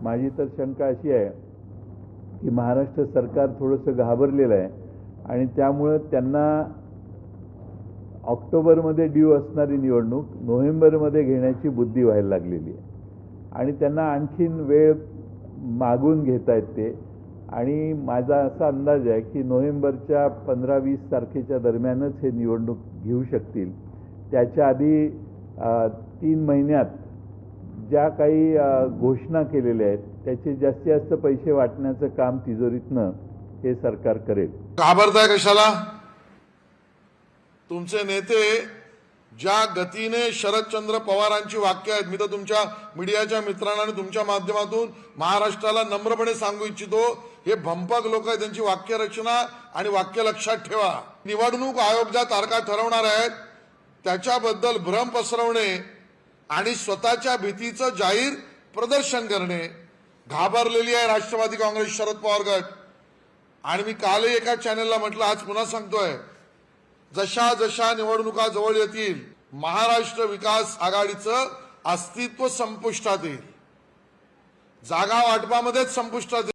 माझी तर शंका अशी आहे की महाराष्ट्र सरकार थोडंसं घाबरलेलं आहे आणि त्यामुळे त्यांना ऑक्टोबरमध्ये ड्यू असणारी निवडणूक नोव्हेंबरमध्ये घेण्याची बुद्धी व्हायला लागलेली आहे आणि त्यांना आणखीन वेळ मागून घेत आहेत ते. आणि माझा असा अंदाज आहे की नोव्हेंबरच्या 15-20 तारखेच्या दरम्यानच हे निवडणूक घेऊ शकतील. त्याच्या आधी 3 महिन्यात ज्या काही घोषणा केलेल्या आहेत त्याचे जास्तीत जास्त पैसे वाटण्याचं काम तिजोरीतनं हे सरकार करेल. घाबरताय कशाला? तुमचे नेते ज्या गतीने शरदचंद्र पवारांची वाक्य आहेत, मी तर तुमच्या मीडियाच्या मित्रांना आणि तुमच्या माध्यमातून महाराष्ट्राला नम्रपणे सांगू इच्छितो, हे भंपक लोक आहेत, त्यांची वाक्यरचना आणि वाक्य लक्षात ठेवा. निवडणूक आयोग ज्या तारखा ठरवणार आहेत त्याच्याबद्दल भ्रम पसरवणे आणि स्वतःच्या भीतीचं जाहीर प्रदर्शन करणे, घाबरलेली आहे राष्ट्रवादी काँग्रेस शरद पवार गट. आणि मी कालही एका चॅनलला म्हटलं, आज पुन्हा सांगतोय, जशा जशा निवडणुका जवळ येतील महाराष्ट्र विकास आघाडीचं अस्तित्व संपुष्टात येईल, जागा वाटपामध्येच संपुष्टात येईल.